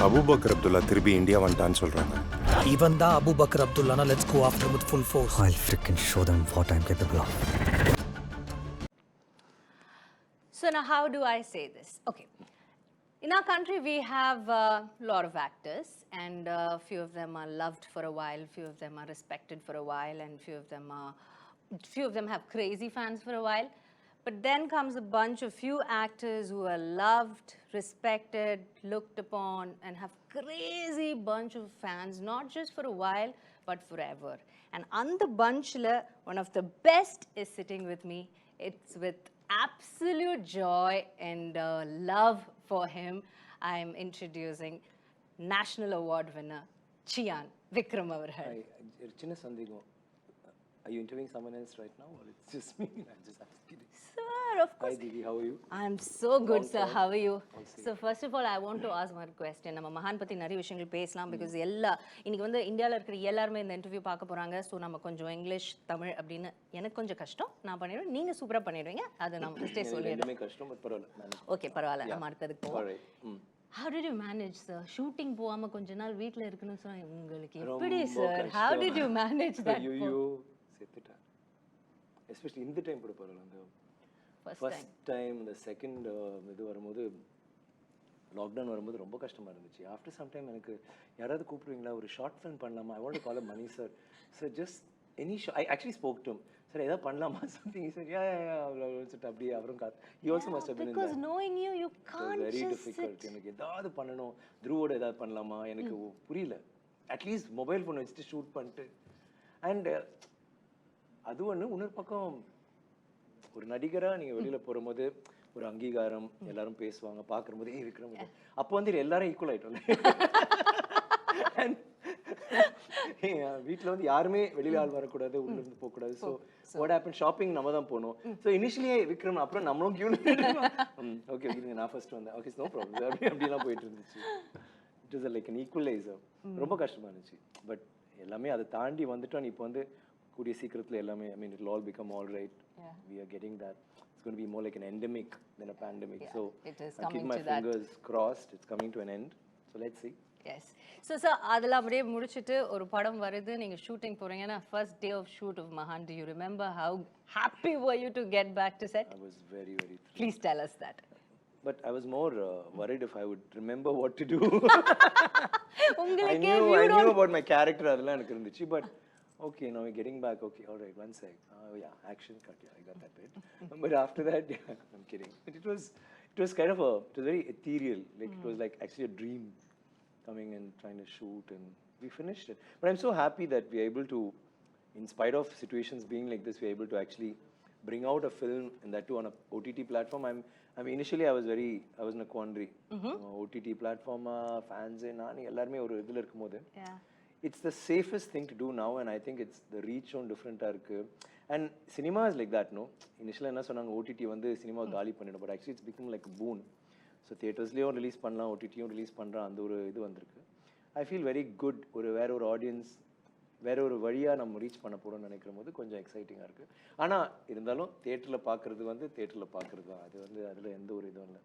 Abu Bakr Abdullah திருப்பி India வந்துட்டான்னு சொல்றாங்க. Even the Abu Bakr Abdullah, let's go after him with full force. I'll freaking show them what I'm capable of. So now how do I say this? Okay. In our country, we have a lot of actors, and few of them are loved for a while, few of them are respected for a while, and few of them have crazy fans for a while. But then comes a bunch of few actors who are loved, respected, looked upon, and have crazy bunch of fans, not just for a while, but forever. And on the bunch, one of the best is sitting with me. It's with absolute joy and love for him, I'm introducing National Award winner, Chiyaan Vikram avargal. Are you interviewing someone else right now, or it's just me? I'm just kidding. Sir, of course. Hi, Didi, how are you? I'm so good, sir. How are you? So first of all, I want to ask one question. நம்ம மகான் பத்தி நிறைய விஷயங்கள் பேசலாம் because இன்னைக்கு வந்து இந்தியால இருக்கிற எல்லாரும் இந்த இன்டர்வியூ பார்க்க போறாங்க. சோ நம்ம கொஞ்சம் இங்கிலீஷ் தமிழ் அப்படினு எனக்கு கொஞ்சம் கஷ்டம். நான் பண்ணிடுவேன். நீங்க சூப்பரா பண்ணிடுவீங்க. அது நான் ஃபர்ஸ்டே சொல்லிடுறேன். எல்லாமே கஷ்டம் பட் பரவாயில்லை. ஓகே பரவாயில்லை. நம்ம அடுத்ததுக்கு போவோம். How did you manage, sir? Shooting போகாம கொஞ்ச நாள் வீட்ல இருக்கணும் சொன்னா உங்களுக்கு எப்படி sir? How did you manage that? செத்துட்டா. Especially இந்த டைம் கூட பரவாயில்லை. ஃபர்ஸ்ட் டைம் இந்த செகண்ட் இது வரும்போது லாக்டவுன் வரும்போது ரொம்ப கஷ்டமா இருந்துச்சு. ஆஃப்டர் சம் டைம் எனக்கு யாராவது கூப்பிடுவீங்களா ஒரு ஷார்ட் ஃபிலிம் பண்ணலாமா? I want to call Mani sir. Sir just any I actually spoke to sir ஏதாவது பண்ணலாமா சம்திங் சார் யா அப்படியே அவரும் he also must have been because knowing you can't very just difficult. எனக்கு ஏதாவது பண்ணணும், த்ரூவோட ஏதாவது பண்ணலாமா எனக்கு புரியல. அட்லீஸ்ட் மொபைல் ஃபோன் வச்சுட்டு ஷூட் பண்ணிட்டு அண்ட் அது இன்னொரு பக்கம் ஒரு நடிகரா நீங்க வெளியில போகும்போது ஒரு அங்கீகாரம் எல்லாரும் பேசுவாங்க பார்க்கும்போது விக்ரம் அப்போ வந்து எல்லாரும் ஈக்குவல் ஆயிட்டோம். வீட்டில் வந்து யாருமே வெளியில ஆள் வரக்கூடாது, உள்ள இருந்து போகக்கூடாது. ஸோ வாட் ஹேப்பன் ஷாப்பிங் நம்ம தான் போனோம். ஸோ இனிஷியலி விக்ரம் அப்புறம் நம்மளும் ஓகே நான் ஃபர்ஸ்ட் வந்தேன் ஓகே நோ ப்ராப்ளம் அப்படிலாம் போயிட்டு இருந்துச்சு. It is like an equaliser. ரொம்ப கஷ்டமா இருந்துச்சு பட் எல்லாமே அதை தாண்டி வந்துட்டோம். இப்போ வந்து கூடிய சீக்கிரத்தில் எல்லாமே I mean it will all become all right. We are getting that. It's going to be more like an endemic than a pandemic. So I keep my fingers crossed. It's coming to an end. So let's see. Yes. So sir, அதெல்லாம் அப்படியே முடிச்சிட்டு ஒரு படம் வருது, நீங்க shooting போறீங்கன்னா first day of shoot of Mahaan, do you remember how happy were you to get back to set? I was very thrilled. Please tell us that. But I was more worried if I would remember what to do. I knew about my character அதெல்லாம் எனக்கு இருந்துச்சு but okay, now we're getting back. Okay, all right, one sec. Yeah, action cut. Yeah, I got that bit. But after that, yeah, I'm kidding. But it was kind of it was very ethereal. Like it was like actually a dream coming and trying to shoot, and we finished it. But I'm so happy that we're able to, in spite of situations being like this, we're able to actually bring out a film and that too on a OTT platform. I mean, initially I was in a quandary. OTT platform, fans, nani, எல்லாருமே ஒரு இதுல இருக்கும்போது. Yeah. It's the safest thing to do now, and I think it's the reach on different irukku. And cinema is like that, no? Initially enna sonanga OTT vandu cinema gaali pannidum, but actually it's become like a boon. So theaters leyum release pannalam, OTT yum release pandra and oru idu vandirukku. I feel very good oru vera oru audience vera oru valiya nam reach panna porom nenikkuம்போது கொஞ்சம் எக்ஸைட்டிங்கா இருக்கு. ஆனா இருந்தாலும் தியேட்டர்ல பார்க்கிறது வந்து தியேட்டர்ல பார்க்கிறது தான். அது வந்து அதுல எந்த ஒரு இதுவும் இல்ல.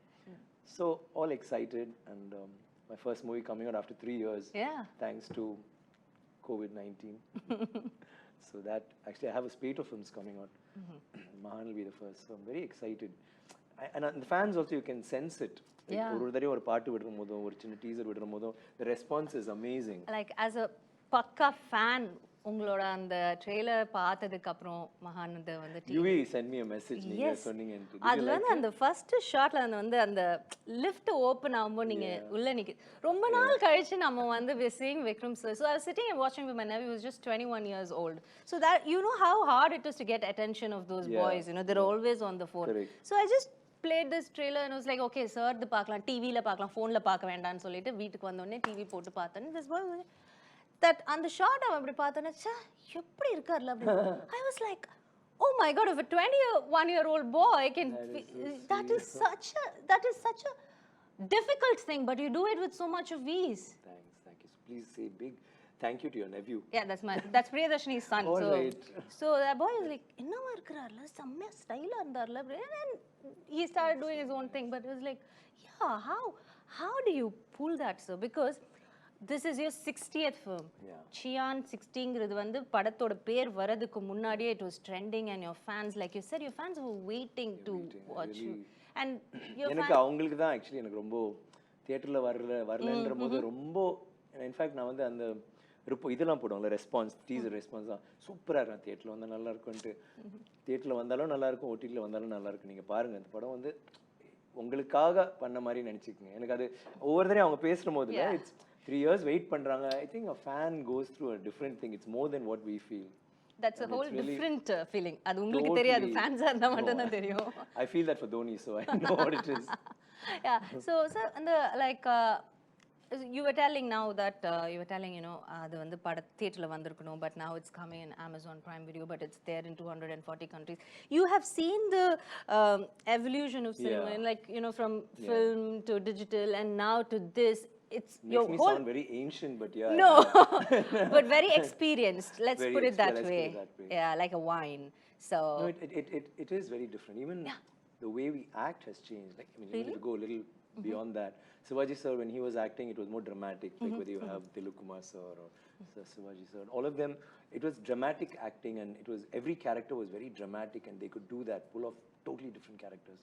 So all excited and my first movie coming out after 3 years. Yeah. Thanks to COVID-19. So that actually I have a spate of films coming out. Mahaan will be the first. So I'm very excited. And the fans also, you can sense it. ஒரு தடவை ஒரு பாட்டு விடுற போதும் ஒரு சின்ன teaser விடுற போதும் the response is amazing. Like as a பக்கா fan உங்களோட அந்த ட்ரெய்லர் பார்த்ததுக்கு அப்புறம் மகான் வந்து UV send me a message நீங்க சொன்னீங்க. அதுல வந்து அந்த ஃபர்ஸ்ட் ஷாட்ல வந்து அந்த லிஃப்ட் ஓபன் ஆகும்போது நீங்க உள்ள நிக்க ரொம்ப நாள் கழிச்சு நம்ம வந்து we seeing Vikram sir. So I was sitting and watching with my nephew who was just 21 years old. So that you know how hard it is to get attention of those boys, you know they're always on the phone. Correct. So I just played this trailer and I was like okay sir இது பார்க்கலாம் டிவில பார்க்கலாம் ஃபோன்ல பார்க்க வேண்டாம்னு சொல்லிட்டு வீட்டுக்கு வந்த உடனே டிவி போட்டு பார்த்தேன். This boy was that on the shot அவன் அப்படி பார்த்தேன்னா எப்படி இருக்கார்ல அப்படி I was like oh my god if a 21-year-old boy can that is such a difficult thing but you do it with so much of ease. Thank you. Please say big thank you to your nephew. Yeah, that's Priyadashini's son. All right. So that boy was like என்னவா இருக்கறார்ல செம்ம ஸ்டைலா இருந்தார்ல and he started doing his own thing but it was like yeah How do you pull that, sir? Because this is your 60th film. Yeah. Chiyaan 60ங்கிறது வந்து படத்தோட பேர் வரதுக்கு முன்னாடியே it was trending and your fans, like you said, your fans were waiting to watch you. And your எனக்கு அவங்களுக்கு தான் actually எனக்கு ரொம்ப தியேட்டர்ல வரலன்ற போது ரொம்ப இன்ஃபேக்ட் நான் வந்து அந்த இதெல்லாம் போடுவாங்கல்ல ரெஸ்பான்ஸ் டீசர் ரெஸ்பான்ஸ் தான் சூப்பராக இருக்கும் தியேட்டரில் வந்தால் நல்லா இருக்கும்ன்ட்டு தியேட்டரில் வந்தாலும் நல்லா இருக்கும் ஓடிடியில் வந்தாலும் நல்லா இருக்கும் நீங்கள் பாருங்கள் அந்த படம் வந்து உங்களுக்காக பண்ண மாதிரி நினச்சிக்கோங்க எனக்கு அது ஒவ்வொரு தடவையும் அவங்க பேசுகிற போது இட்ஸ் 3 years வெயிட் பண்ணுறாங்க I think a fan goes through a different thing it's more then what we feel That's a whole different feeling. அது உங்களுக்கு தெரியாது ஃபேன்ஸா இருந்தா மட்டும் தான் தெரியும். I feel that for Dhoni, so I know what it is. Yeah. So sir, and the like you were telling now that you were telling, you know, அது வந்து பட தியேட்டர்ல வந்திருக்கணும், but now it's coming in Amazon Prime Video, but it's there in 240 countries. You have seen the evolution of cinema, and like, you know, from film to digital and now to this. It's Makes your me whole sound very ancient, but yeah. No, but very experienced. Let's Very put it that let's way. put it that way. Yeah, like a wine. So No, it is very different. Even the way we act has changed. Like, I mean, you need to go a little beyond that. Shivaji sir, when he was acting, it was more dramatic. Like whether you have Dilip Kumar sir or Shivaji sir, all of them, it was dramatic acting, and it was every character was very dramatic, and they could do that, pull off totally different characters.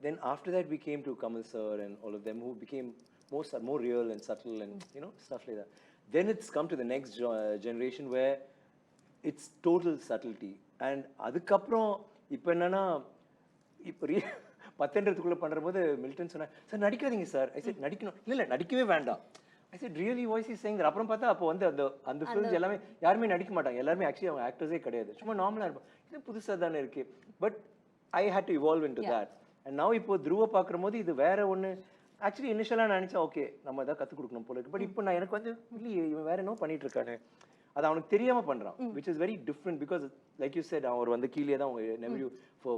Then after that, we came to Kamal sir and all of them, who became more real and subtle and you know stuff like that. Then it's come to the next generation where it's total subtlety. And அதுக்கப்புறம் இப்போ என்னன்னா இப்போ பத்தெண்டுக்குள்ளே பண்ணுறபோது Milton சொன்னார் sir நடிக்காதீங்க sir I sir நடிக்கணும் இல்லை நடிக்கவே வேண்டாம் I sir really voice is saying அப்புறம் பார்த்தா அப்போ வந்து அந்த ஃபிலிம்ஸ் எல்லாமே யாருமே நடிக்க மாட்டாங்க எல்லாருமே ஆக்சுவலி அவங்க ஆக்டர்ஸே கிடையாது சும்மா நார்மலாக இருப்பாங்க இது புதுசாக தானே இருக்குது but I hate to evolve into that and now இப்போ துருவ பார்க்குற போது இது வேற ஒன்று ஆக்சுவலி இனிஷியலாக நான் நினச்சேன் ஓகே நம்ம எதாவது கற்றுக் கொடுக்கணும் போல இருக்கு பட் இப்போ நான் எனக்கு வந்து இல்லையே இவன் வேற என்ன பண்ணிட்டு இருக்கானு அது அவனுக்கு தெரியாமல் பண்ணுறான் which is very different because like you said அவர் வந்து கீழே தான் அவங்க நெவ்யூ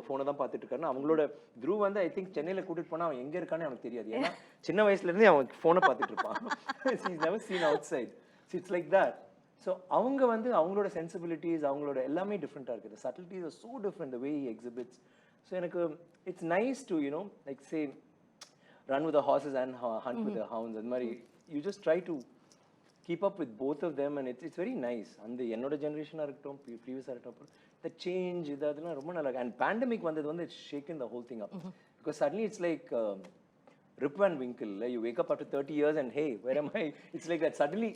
ஃபோனை தான் பார்த்துட்டு இருக்காருன்னா அவங்களோட த்ரூ வந்து ஐ திங்க் சென்னையில் கூட்டிட்டு போனால் அவன் எங்கே இருக்கானே அவனுக்கு தெரியாது ஏன்னா சின்ன வயசுலேருந்தே அவன் ஃபோனை பார்த்துட்டு இருப்பான் is never seen outside it's like that so அவங்க வந்து அவங்களோட சென்சிபிலிட்டிஸ் அவங்களோட எல்லாமே டிஃப்ரெண்ட்டாக இருக்குது subtleties are so different the way he exhibits so எனக்கு it's nice to you know like say run with the horses and hunt with the hounds and mari you just try to keep up with both of them and it's very nice and the ennoda generation irukkom previous irukkom the change idadala romba nalla and pandemic vandadhu vandu it's shaken the whole thing up because suddenly it's like Rip Van Winkle you wake up after 30 years and hey where am I it's like that suddenly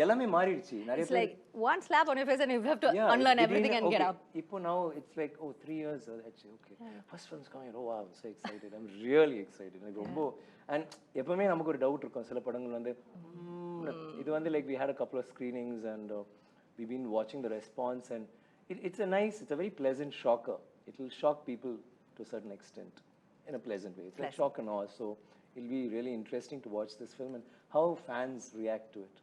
எல்லாமே மாறிடுச்சு நிறைய it's like one slap on your face and you have to unlearn everything and get up இப்போ now it's like oh 3 years actually okay first one's coming oh wow I'm so excited I'm really excited like ரொம்ப and எப்பவுமே நமக்கு ஒரு doubt இருக்கும் சில படங்கள் வந்து இது வந்து like we had a couple of screenings and we've been watching the response and it's a very pleasant shocker it will shock people to a certain extent in a pleasant way it's like shock and awe so it'll be really interesting to watch this film and how fans react to it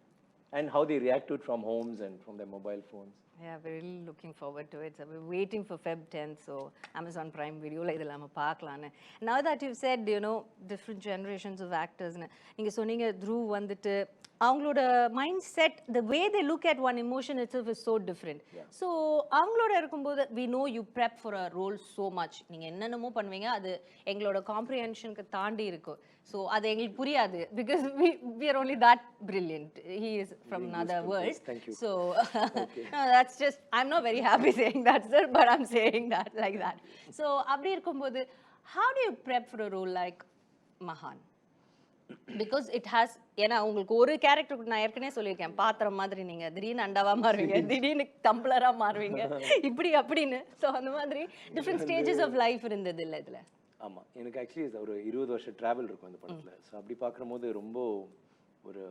and how they react to it from homes and from their mobile phones. Yeah, we're really looking forward to it. So we're waiting for Feb 10th, so Amazon Prime Video la idella nama paakalam. Now that you've said, you know, different generations of actors, ninga soninga Dhruv vandittu avangaloda mindset, the way they look at one emotion itself is so different. So avangaloda irukumbodhu we know you prep for a role so much. Ninga ennanamo பண்ணுவீங்க அது எங்களோட comprehension க்கு தாண்டி இருக்கும். So அது எங்களுக்கு புரியாது because we are only that brilliant. He is from another world. Thank you. So no, that's just I'm not very happy saying that sir but I'm saying that like that. So அப்படி இருக்கும்போது how do you prep for a role like Mahaan? Because it has ஏன்னா உங்களுக்கு ஒரு character நான் ஏற்கனவே சொல்லியிருக்கேன் பாத்திரம் மாதிரி நீங்க திடீர்னு அண்டாவா மாறுவீங்க திடீர்னு டம்ளரா மாறுவீங்க இப்படி அப்படின்னு ஸோ அந்த மாதிரி டிஃப்ரெண்ட் ஸ்டேஜஸ் ஆஃப் லைஃப் இருந்தது இல்லை இதுல ஆமாம் எனக்கு ஆக்சுவலி ஒரு 20 வருஷம் ட்ராவல் இருக்கும் அந்த படத்தில் ஸோ அப்படி பார்க்கும்போது ரொம்ப ஒரு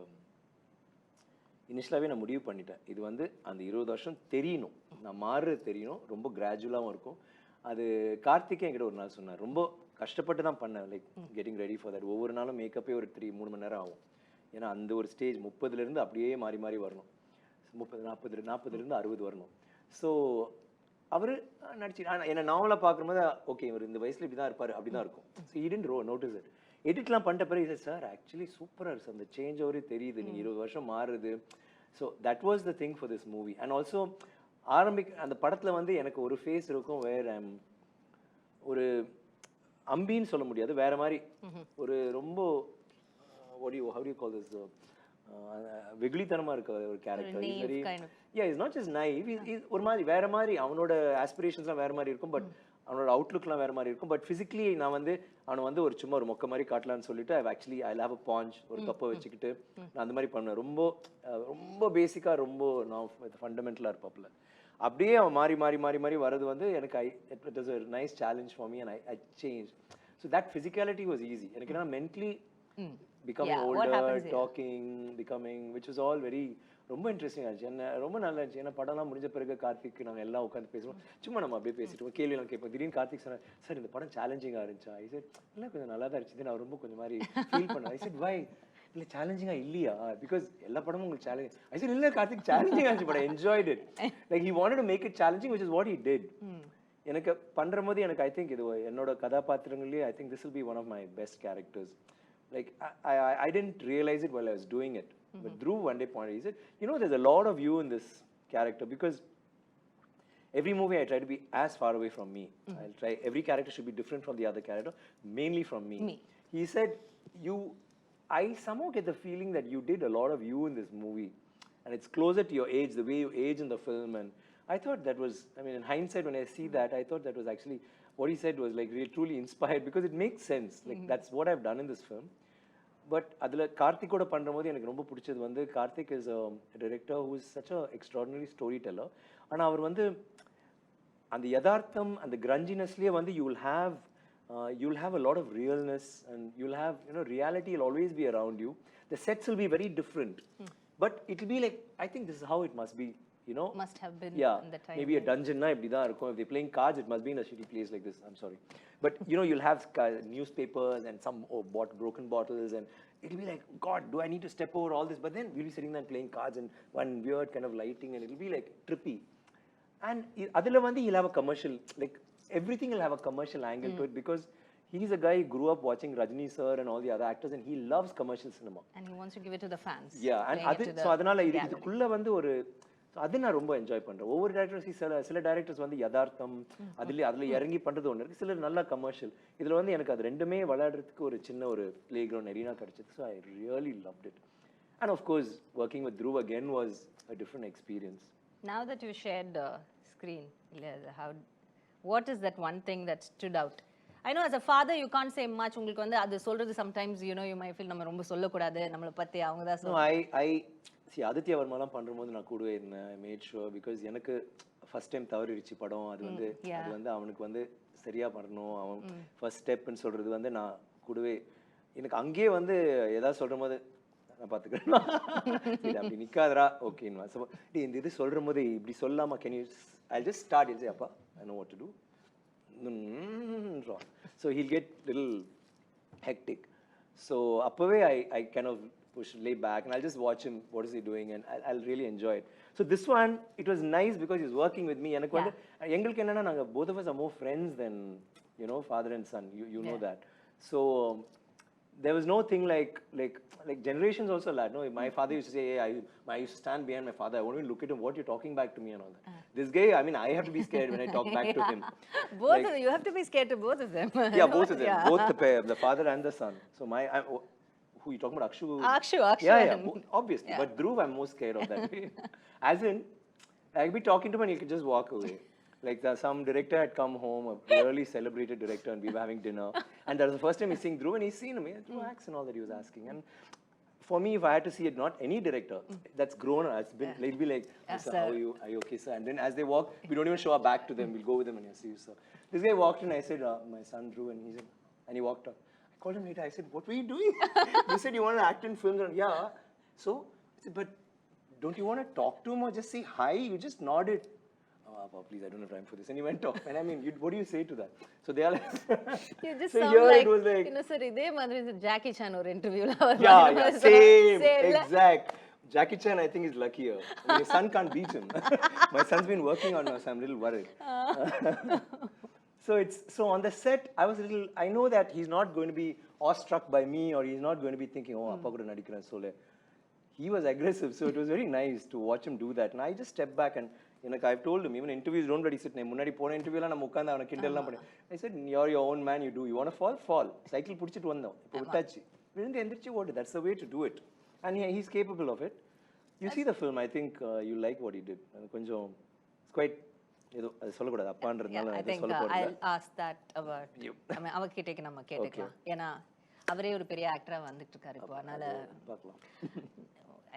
இனிஷியலாகவே நான் முடிவு பண்ணிட்டேன் இது வந்து அந்த 20 வருஷம் தெரியணும் நான் மாறுறது தெரியணும் ரொம்ப கிராஜுவலாகவும் இருக்கும் அது கார்த்திகே என்கிட்ட ஒரு நாள் சொன்னார் ரொம்ப கஷ்டப்பட்டு தான் பண்ணேன் like getting ready for that ஒவ்வொரு நாளும் மேக்கப்பே ஒரு 3 மணி நேரம் ஆகும் ஏன்னா அந்த ஒரு ஸ்டேஜ் 30லேருந்து அப்படியே மாறி மாறி வரணும் 40லேருந்து 60 வரணும் ஸோ அவர் நடிச்சு என்னை நாவலாக பார்க்கும்போது ஓகே இவர் இந்த வயசில் இப்படி தான் இருப்பார் அப்படி தான் இருக்கும் ஸோ ஈடன் நோட்டீஸ் இட் எடிட்லாம் பண்ணிட்ட பிறகு சார் ஆக்சுவலி சூப்பராக இருக்குது அந்த சேஞ்ச் அவரே தெரியுது நீங்கள் 20 வருஷம் மாறுது so that was the thing for this movie and also அந்த படத்தில் வந்து எனக்கு ஒரு ஃபேஸ் இருக்கும் வேற ஒரு அம்பின்னு சொல்ல முடியாது வேற மாதிரி ஒரு ரொம்ப how do you call this? வெகுளித்தனமா இருக்க ஒரு character. He's very kind of. Yeah, he's not just naive. He's ஒரு மாதிரி வேற மாதிரி அவனோட ஆஸ்பிரேஷன்ஸ்லாம் வேற மாதிரி இருக்கும். பட் அவனோட அவுட்லுக்லாம் வேற மாதிரி இருக்கும். பட் ஃபிசிக்கலி நான் வந்து அவனை வந்து ஒரு சும்மா ஒரு மொக்க மாதிரி காட்டலான்னு சொல்லிட்டு ஐ ஹேவ் அ பாஞ்ச் ஒரு கப்பை வச்சுக்கிட்டு நான் அந்த மாதிரி பண்ணுவேன். ரொம்ப ரொம்ப பேசிக்காக ரொம்ப நான் ஃபண்டமெண்டலாக இருப்பாப்புல. அப்படியே அவன் மாறி மாறி மாறி மாறி வர்றது வந்து எனக்கு it was a nice challenge for me and I changed. So that physicality was easy. எனக்கு என்ன mentally becoming older, talking, becoming, which was all very ரொம்ப இன்ட்ரெஸ்டிங் ஆச்சு. என்ன ரொம்ப நல்லா இருந்துச்சு. ஏன்னா படம்லாம் முடிஞ்ச பிறகு கார்த்திக் நாங்கள் எல்லாம் உட்காந்து பேசுவோம். சும்மா நம்ம அப்படியே பேசிட்டு கேள்வியெல்லாம் கேட்போம். திடீர்னு கார்த்திக் சொன்னார், சார் இந்த படம் சேலஞ்சிங்காக இருந்துச்சா? ஐ செட் இல்லை கொஞ்சம் நல்லா தான் இருந்துச்சு. நான் ரொம்ப கொஞ்சம் மாதிரி ஃபீல் பண்ணேன். ஐ செட் வை இல்லை சேலஞ்சிங்காக இல்லையா? பிகாஸ் எல்லா படமும் உங்களுக்கு சேலஞ்ச். ஐ செட் இல்லை கார்த்திக் சேலஞ்சிங்காக இருந்துச்சு but I enjoyed it. Like he wanted to make it challenging which is what he did. எனக்கு பண்ணுற போது எனக்கு ஐ திங்க் இது என்னோட கதாபாத்திரங்களே I think this will be one of my best characters. Like I didn't realize it while I was doing it. But Dhruv one day pointed, he said, you know, there's a lot of you in this character because every movie I try to be as far away from me. I'll try, every character should be different from the other character, mainly from me. He said, I somehow get the feeling that you did a lot of you in this movie. And it's closer to your age, the way you age in the film. And I thought that was, I mean, in hindsight, when I see that, I thought that was actually, what he said was like really truly inspired because it makes sense. Like that's what I've done in this film. But அதில் கார்த்திகோட பண்ணுற போது எனக்கு ரொம்ப பிடிச்சது வந்து Karthik is a director who is such a extraordinary story teller. ஆனால் அவர் வந்து அந்த யதார்த்தம் அந்த கிரஞ்சினஸ்லேயே வந்து you will have a lot of realness and you will have reality will always be around you. The sets will be very different but it will be like I think this is how it must be. You know, must have been in the time. Maybe a dungeon na ibdi da irukum. If they're playing cards, it must be in a shitty place like this. I'm sorry, but you know, you'll have newspapers and some broken bottles, and it'll be like, God, do I need to step over all this? But then we'll be sitting there and playing cards and one weird kind of lighting, and it'll be like trippy. And adula vandi he'll have a commercial, like everything will have a commercial angle to it because he's a guy who grew up watching Rajni sir and all the other actors, and he loves commercial cinema. And he wants to give it to the fans. Yeah, and so adanal idukulla vandu oru அது நான் ரொம்ப enjoy பண்றேன். ஒவ்வொரு directors சில directors வந்து யதார்த்தம் அதுல இறங்கி பண்றது ஒன்று இருக்கு, சிலர் நல்லா கமர்ஷியல். இதுல வந்து எனக்கு அது ரெண்டுமே விளையாடுறதுக்கு ஒரு சின்ன ஒரு பிளே கிரவுண்ட் எரினா கிடைச்சது. So I really loved it. And half course working with Dhruv again was a different experience. Now that you shared screen, what is that one thing that stood out? I know as a father you can't say much. உங்களுக்கு வந்து அது சொல்றது sometimes you know you might feel நம்ம ரொம்ப சொல்லக்கூடாது, நம்மளை பற்றி அவங்க தான் சொல்லுவாங்க. ஆதித்யா வர்மாலாம் பண்ணும்போது நான் கூடவே இருந்தேன். ஐ மேட் ஷுவர் பிகாஸ் எனக்கு ஃபர்ஸ்ட் டைம் தவறிடுச்சு படம். அது வந்து அவனுக்கு வந்து சரியா பண்ணணும், அவன் ஃபர்ஸ்ட் ஸ்டெப்னு சொல்றது வந்து நான் கூடவே எனக்கு அங்கேயே வந்து ஏதாவது சொல்ற போது நான் பார்த்துக்கிறேன் அப்படி நிற்காதரா ஓகேன்னு. ஸோ இந்த இது சொல்ற போது இப்படி சொல்லாமா can you I just start it அப்பா I know what to do. So he'll get little hectic. So அப்பவே I kind of lay back and I'll just watch him, what is he doing, and I'll really enjoy it. So this one, it was nice because he's working with me. எனக்கு வந்து எங்களுக்கு என்னன்னா நாங்க both of us are more friends than you know father and son. You know that. So there was no thing like generations also like no my father used to say, hey, I used to stand behind my father, I won't even look at him, what you're talking back to me and all that. This guy, I mean, I have to be scared when I talk back to him. Both of them, you have to be scared to both of them. Yeah, both of them, both the pair, the father and the son. So who you talking about? Akshu. Yeah, obviously. But Dhruv, I'm most scared of that. As in, I'll be talking to him and he could just walk away. Like some director had come home, a really celebrated director, and we were having dinner. And that was the first time he's seeing Dhruv, and he's seen him. Dhruv acts and all that he was asking. And for me, if I had to see it, not any director that's grown, it's been, it'll be like, sir, how are you okay, sir? And then as they walk, we don't even show our back to them. We'll go with them and see you, sir. This guy walked in, I said, my son Dhruv, and he said, and he walked out. I called him later, I said, what were you doing? He said, you want to act in films? And, yeah. So, I said, but don't you want to talk to him or just say hi? You just nodded. Oh, please, I don't have time for this. And he went off. And I mean, what do you say to that? So they are like... You just so sound here like, it was like... You know, sir, இதே மாதிரி Jackie Chan or interview. Yeah, same, exact. Jackie Chan, I think, is luckier. I mean, his son can't beat him. My son's been working on us, so I'm a little worried. So on the set, I know that he's not going to be awestruck by me, or he's not going to be thinking, oh, appa kuda nadikran sole. He was aggressive, so it was very nice to watch him do that. And I just stepped back and I've told him, even interviews don't bloody sit. முன்னாடி போன இன்டர்வியூல நம்ம உட்கார்ந்து அவன கிண்டல்லாம் பண்ணி. I said, you're your own man, you do. You want to fall? Fall. Cycle புடிச்சிட்டு வந்தோம். இப்போ விட்டாச்சு. That's the way to do it. And he's capable of it. You see the film, I think you like what he did. It's quite, I think I'll ask that about you. I mean, அவர்கிட்ட நம்ம கேட்டுக்கலாம். ஏன்னா அவரே ஒரு பெரிய ஆக்டரா வந்துட்டு இருக்காரு இப்போ. அதனால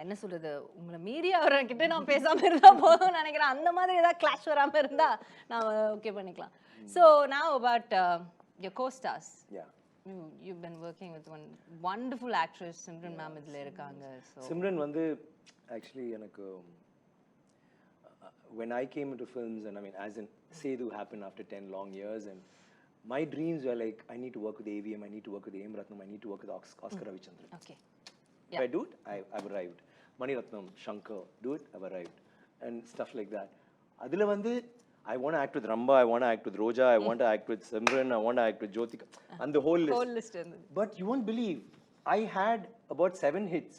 என்ன சொல்றது, உங்களை மீறி அவர்கிட்ட நான் பேசாம இருந்தா போதும்னு நினைக்கிறேன். அந்த மாதிரி ஏதாவது கிளாஷ் வராம இருந்தா நான் ஓகே பண்ணிக்கலாம். So now about your co-stars. Yeah. You've been working with one wonderful actress, Simran ma'am இதுல இருக்காங்க. So Simran வந்து actually எனக்கு when I came into films, and I mean as in Sedu happened after 10 long years, and my dreams were like, I need to work with AVM, I need to work with A.M. Ratnam, I need to work with Oscar Ravichandran. okay. If I do it, I've arrived. Mani Ratnam, Shankar, do it, I've arrived. And stuff like that. Adila vandu, I want to act with Ramba, I want to act with Roja, I want to act with Simran, I want to act with Jyothi, and the whole list. But you won't believe, I had about 7 hits,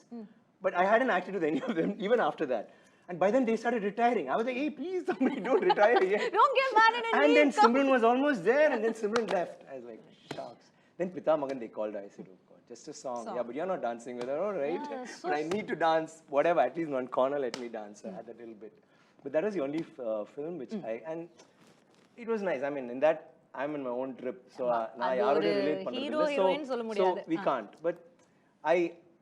but I hadn't acted with any of them even after that. And by then they started retiring. I was like, hey, please somebody don't retire yet. Don't get mad and And then Simran was almost there, and then Simran left. I was like, shucks. Then Pita Magan they called. I said, oh God, just a song. Yeah, but you're not dancing with her, all right? Yeah, so but I need to dance, whatever. At least one corner, let me dance. I had that little bit. But that was the only film which and it was nice. I mean, in that I'm in my own trip, so I already relate. So we can't. But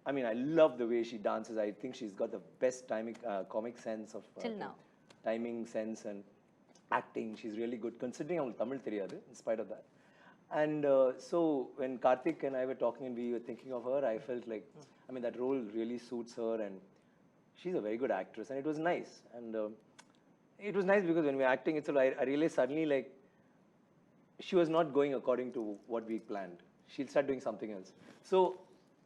I mean, I love the way she dances. I think she's got the best timing, comic sense of till now. Timing sense and acting. She's really good, considering I'm Tamil theriyadu, in spite of that. And so when Karthik and I were talking and we were thinking of her, I felt like, I mean, that role really suits her, and she's a very good actress, and it was nice. And it was nice because when we were acting, I realized suddenly, like, she was not going according to what we planned. She'll start doing something else. So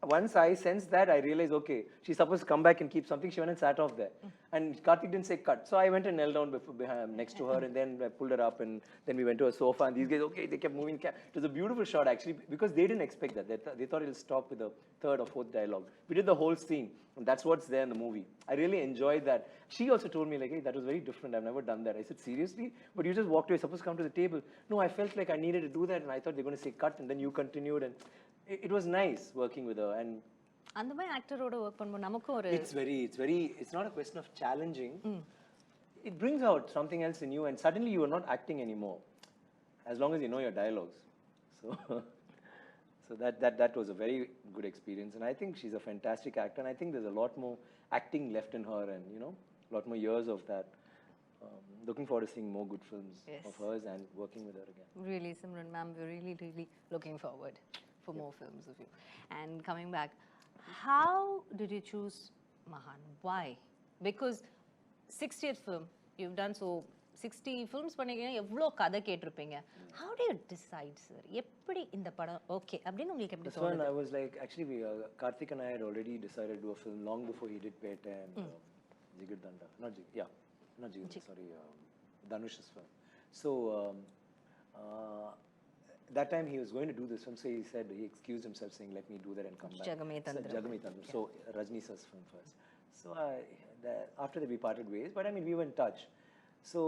once I sensed that, I realized, okay, she's supposed to come back and keep something. She went and sat off there. And Karthik didn't say cut. So I went and knelt down behind, next to her, and then I pulled her up, and then we went to a sofa, and these guys, okay, they kept moving. It was a beautiful shot, actually, because they didn't expect that. They thought it'll stop with the 3rd or 4th dialogue. We did the whole scene, and that's what's there in the movie. I really enjoyed that. She also told me, like, hey, that was very different. I've never done that. I said, seriously? But you just walked away, supposed to come to the table. No, I felt like I needed to do that, and I thought they were going to say cut, and then you continued, and it was nice working with her. And அந்த மாதிரி ஆக்டரோட work பண்ணும்போது நமக்கு ஒரு it's not a question of challenging. It brings out something else in you, and suddenly you are not acting anymore, as long as you know your dialogues. So that was a very good experience, and I think she's a fantastic actor, and I think there's a lot more acting left in her, and you know, a lot more years of that. Looking forward to seeing more good films of hers and working with her again. Really, Simran ma'am, we're really looking forward for more films of you. And coming back, how did you choose Mahaan? Why? Because 60th film, you've done so 60 films பண்ணிருக்கீங்க, எவ்வளோ கதை கேட்டிருப்பீங்க. How do you decide, sir? எப்படி இந்த படம் okay அப்படின்னு உங்களுக்கு எப்படி தோணுது? I was like, actually, Karthik and I had already decided to do a film long before he did Pete and Jigir Danda. Not Jigir, sorry, Dhanush's film. So, that time he was going to do this film, so he said, he excused himself saying, let me do that and come back. Jagametandram. So Rajni sir's film first. So after that we parted ways, but I mean, we were in touch. So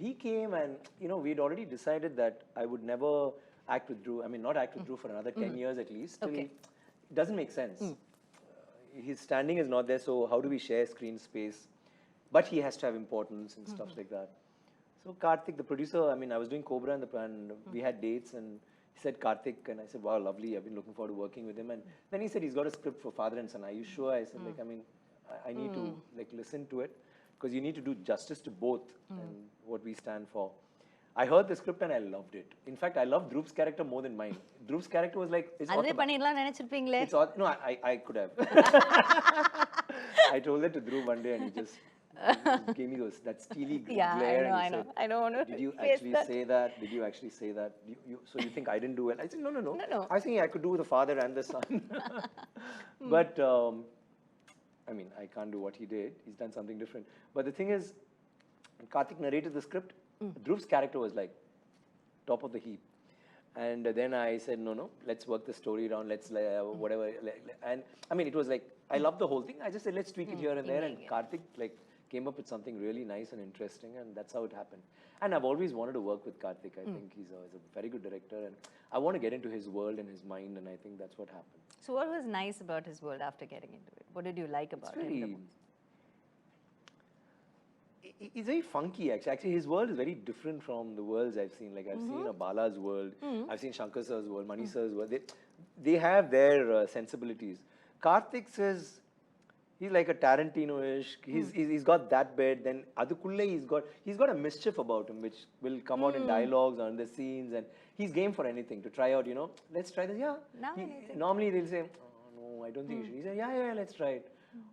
he came, and you know, we'd already decided that I would never act with Dhruv. I mean, not act with Dhruv for another 10 years at least. Okay. It doesn't make sense. His standing is not there, so how do we share screen space? But he has to have importance and stuff like that. So Karthik, the producer, I mean, I was doing Cobra and we had dates, and he said Karthik, and I said, wow, lovely, I've been looking forward to working with him. And then he said he's got a script for Father and Son. Are you sure? I said, like, I mean, I need to like listen to it, because you need to do justice to both and what we stand for. I heard the script and I loved it. In fact, I loved Dhruv's character more than mine. Dhruv's character was like, it's அதே பண்ணிடலாம் நினைச்சிருப்பீங்களே. no, I could have. I told that to Dhruv one day, and he just gave me that steely glare. I don't want to. Did you actually say that? Did you actually say that? So you think I didn't do well? I said, no. I think I could do the father and the son. But I mean, I can't do what he did. He's done something different. But the thing is, Karthik narrated the script. Dhruv's character was like top of the heap. And then I said, no, let's work the story around. Let's whatever. And I mean, it was like, I loved the whole thing. I just said, let's tweak it here and there. And Karthik like came up with something really nice and interesting, and that's how it happened. And I've always wanted to work with Karthik. I think he's a very good director, and I want to get into his world and his mind, and I think that's what happened. So what was nice about his world after getting into it? What did you like about him? He's very funky, actually. Actually, his world is very different from the worlds I've seen. Like, I've seen a Bala's world, I've seen Shankar Sir's world, Mani Sir's world. They have their sensibilities. Karthik says, he's like a Tarantino-ish. He's got that bit. Then Adukulle, he's got a mischief about him, which will come out in dialogues or in the scenes. And he's game for anything to try out, you know. Let's try this. Yeah. Normally, they'll say, oh, no, I don't think you should. He said, yeah, let's try it.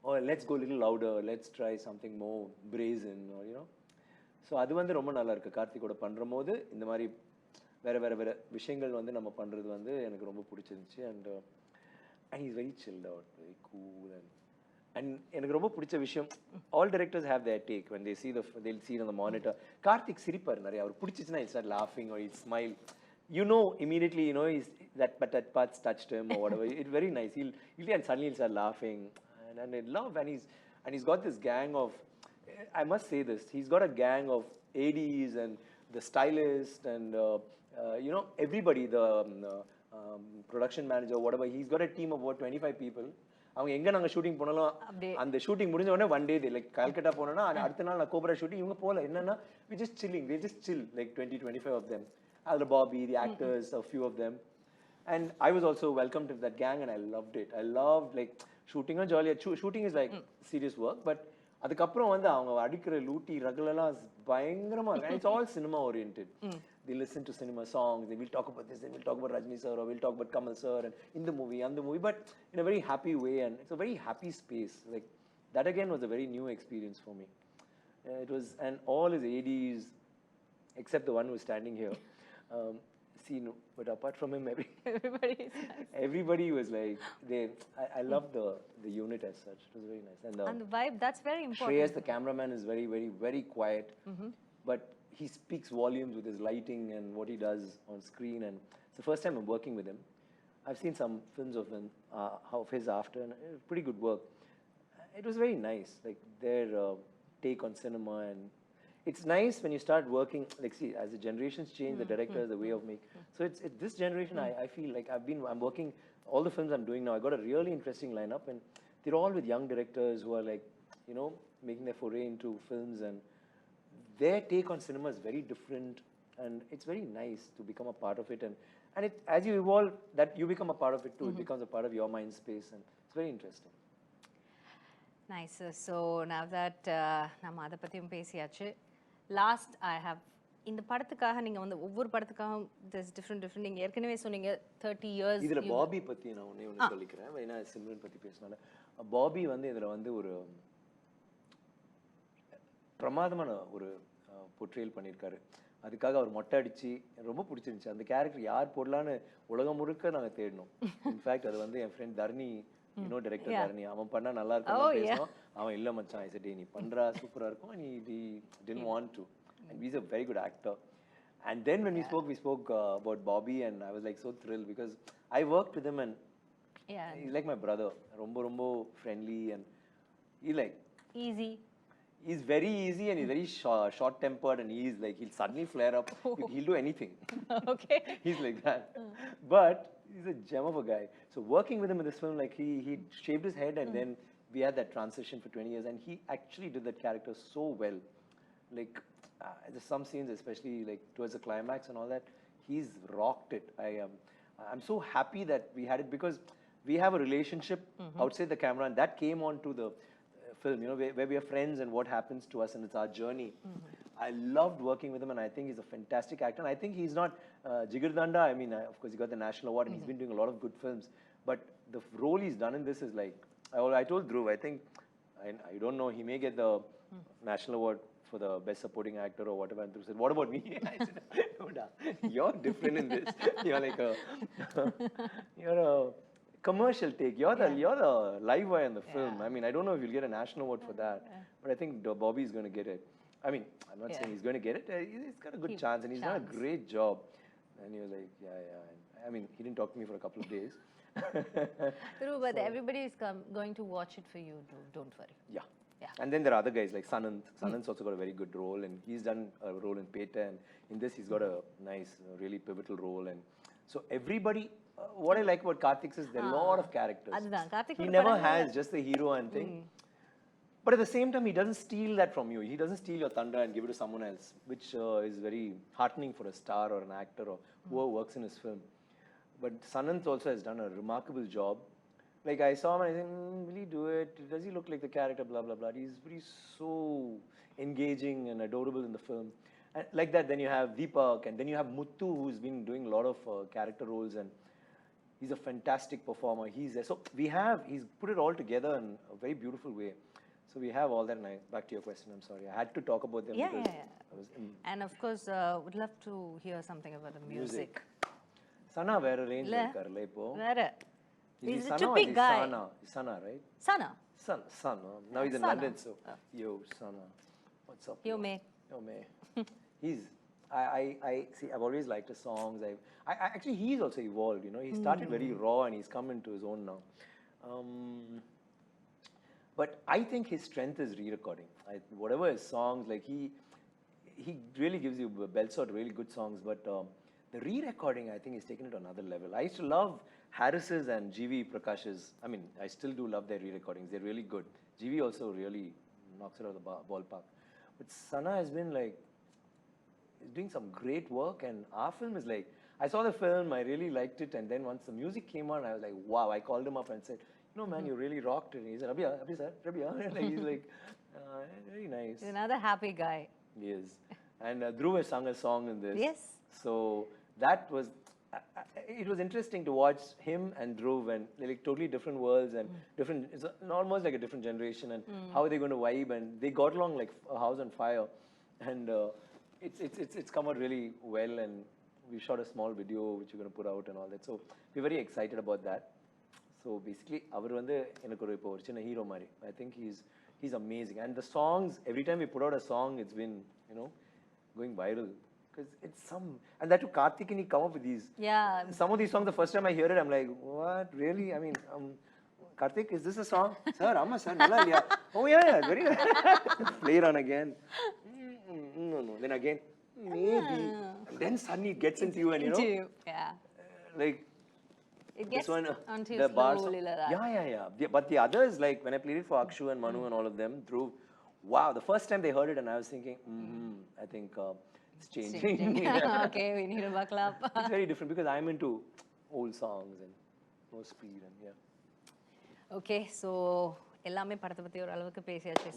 Or let's go a little louder, let's try something more brazen, or you know. So அது வந்து ரொம்ப நல்லா இருக்கு. கார்த்திகோட பண்றபோது இந்த மாதிரி வேற விஷயங்கள் வந்து நம்ம பண்றது வந்து எனக்கு ரொம்ப பிடிச்சிருந்துச்சு. And he's very chilled out, very cool, and எனக்கு ரொம்ப பிடிச்ச விஷயம், all directors have their take when they'll see it on the monitor. Karthik சிரிப்பார் நிறைய. அவர் பிடிச்சிச்சுனா he'll start laughing or he'll smile. You know immediately, you know, that part's touched him or whatever. It's very nice. And suddenly he'll start laughing. And I love, and he's got this gang of, I must say this, he's got a gang of ADs and the stylist and you know, everybody, the production manager, whatever. He's got a team of about 25 people. அவங்க எங்க நாங்க shooting போனாலும் அந்த shooting முடிஞ்ச உடனே one day they like Calcutta போனோம்னா அடுத்த நாள் நான் கோப்ரா ஷூட்டிங் இவங்க போல என்னன்னா we just chilling, they just chill like 20-25 of them. Other Bobby, the actors, a few of them. And I was also welcomed to that gang and I loved it. I loved like shooting on jolly. Shooting is like serious work, but அதுக்கப்புறம் வந்து அவங்க அடிக்கிற லூட்டி ரகலெல்லாம் பயங்கரமா இருக்கு. And it's all cinema oriented. They listen to cinema songs, they will talk about this, they will talk about Rajni sir, or we'll talk about Kamal sir and in the movie, but in a very happy way, and it's a very happy space. Like that again was a very new experience for me. It was, and all his ADs except the one who was standing here. But apart from him, everybody was like, I love the unit as such. It was very nice. And the vibe, that's very important. Shreyas, the cameraman, is very, very, very quiet. But he speaks volumes with his lighting and what he does on screen. And it's the first time I'm working with him. I've seen some films of his after, and it was pretty good work. It was very nice, like their take on cinema. And it's nice when you start working, like see, as the generations change, the directors, the way of making. So it's this generation, I feel like I'm working, all the films I'm doing now, I got a really interesting lineup, and they're all with young directors who are like, you know, making their foray into films, and their take on cinema is very different, and it's very nice to become a part of it. And it, as you evolve, that you become a part of it too. It becomes a part of your mind space, and it's very interesting. Nice. So now that நம்ம அதை பற்றியும் பேசியாச்சு, last I have இந்த படத்துக்காக நீங்கள் வந்து ஒவ்வொரு படத்துக்காகவும் this different நீங்கள் ஏற்கனவே சொன்னீங்க 30 years. இதில் பாபி பற்றி நான் ஒன்று சொல்லிக்கிறேன். ஏன்னா சிம்ரன் பற்றி பேசினால பாபி வந்து இதில் வந்து ஒரு பிரமாதமான ஒரு பொர்ட்ரேல் பண்ணியிருக்காரு. அதுக்காக அவர் மொட்டை அடிச்சு ரொம்ப பிடிச்சிருந்துச்சு. அந்த கேரக்டர் யார் போடலான்னு உலகம் முழுக்க நாங்கள் தேடினோம். இன்ஃபேக்ட் அது வந்து என் friend Tharani, you know director Tharani, அவன் பண்ணா நல்லா இருக்கும் பேசணும். அவன் இல்லை மச்சான், ஐ செட் நீ பண்றா சூப்பரா இருக்கும். And he didn't want to, and he's a very good actor. And then when we spoke about Bobby, and I was like so thrilled because I worked with him, and he's like my brother. Rombo friendly, and he like easy. He's very easy, and he's very short tempered, and he's like, he'll suddenly flare up. He'll do anything. Okay. He's like that. But he's a gem of a guy. So working with him in this film, like he shaved his head, and then we had that transition for 20 years, and he actually did that character so well. Like there's some scenes, especially like towards the climax and all that, he's rocked it. I'm so happy that we had it, because we have a relationship outside the camera, and that came on to the film, you know, where we are friends and what happens to us, and it's our journey. I loved working with him, and I think he's a fantastic actor. And I think he's not Jigardanda. I mean, of course, he got the national award, and he's been doing a lot of good films. But the role he's done in this is like, I told Dhruv, I think, I don't know, he may get the national award for the best supporting actor or whatever. And Dhruv said, what about me? I said, no, you're different in this. You're like you're a commercial take. You're the live wire in the film. I mean, I don't know if you'll get a national award for that, but I think Bobby's going to get it. I mean, I'm not saying he's going to get it. He's got a good chance, and he's done a great job. And he was like, yeah. I mean, he didn't talk to me for a couple of days. True, but everybody is going to watch it for you, don't worry. Yeah. Yeah. And then there are other guys like Sanant. Sanant's also got a very good role, and he's done a role in Peta, and in this he's got a nice, really pivotal role. And so everybody, what I like about Karthik is there are a lot of characters. அதுதான், Karthik He ஒரு never படங்கள்ல- has just the hero and thing. But at the same time, he doesn't steal that from you. He doesn't steal your thunder and give it to someone else, which is very heartening for a star or an actor or whoever works in his film. But Sanant also has done a remarkable job. Like I saw him and I said, will he do it? Does he look like the character? Blah, blah, blah. He's so engaging and adorable in the film. And like that, then you have Deepak, and then you have Muthu, who's been doing a lot of character roles, and he's a fantastic performer. He's there. So he's put it all together in a very beautiful way. So we have all that. And back to your question, I'm sorry. I had to talk about them Yeah, because yeah. I was And of course, would love to hear something about the music. Sana வேற range இல்ல. இருக்காருல்ல இப்போ. வேற. Is he He's a Sana or trippy is he guy. Sana? He's Sana, right? Sana. Sana. Now he's in Sana. London, so yo, Sana. What's up? Yo, May. Yo, May. He's, I see, I've always liked his songs. Actually, he's also evolved, you know. He started very raw and he's come into his own now. But I think his strength is re-recording. Whatever his songs, like he really gives you belts out really good songs, but the re-recording, I think, is taken it to another level. I used to love Harris's and GV Prakash's. I mean, I still do love their re-recordings. They're really good. GV also really knocks it out of the ballpark. But Sana has been like, he's doing some great work, and our film is like, I saw the film, I really liked it, and then once the music came on, I was like, wow, I called him up and said, no man, you really rocked it. He said, Abhi sir, like, he's like, very nice. He's another happy guy. He is. And Dhruv has sung a song in this. Yes. So that was, it was interesting to watch him and Dhruv, and they're like totally different worlds and different, it's almost like a different generation, and how are they going to vibe, and they got along like a house on fire. And it's come out really well, and we shot a small video which we're going to put out and all that. So we're very excited about that. So basically, அவர் வந்து எனக்கு ஒரு இப்போ ஒரு சின்ன hero மாதிரி. I think he's amazing, and the songs, every time we put out a song, it's been, you know, going viral, because it's some, and that too Karthik, and he come up with these. Yeah. Some of these songs, the first time I hear it, I'm like, what, really? I mean, Karthik, is this a song? Sir, amma sir, nalla liya. Oh yeah, very nice. Play it on again. No, then again, maybe. And then suddenly it gets into you, and you know, Yeah. like, It gets this one, onto you the bars, slowly like that. yeah. But the others, like when I played it for Akshu and Manu and all of them, Dhruv, wow, the first time they heard it, and I was thinking, I think it's changing. Okay, we need to buckle up. It's very different because I'm into old songs and more speed and yeah. Okay, so எல்லாமே படத்தை பத்தி ஒரு அளவுக்கு பேசியாச்சு.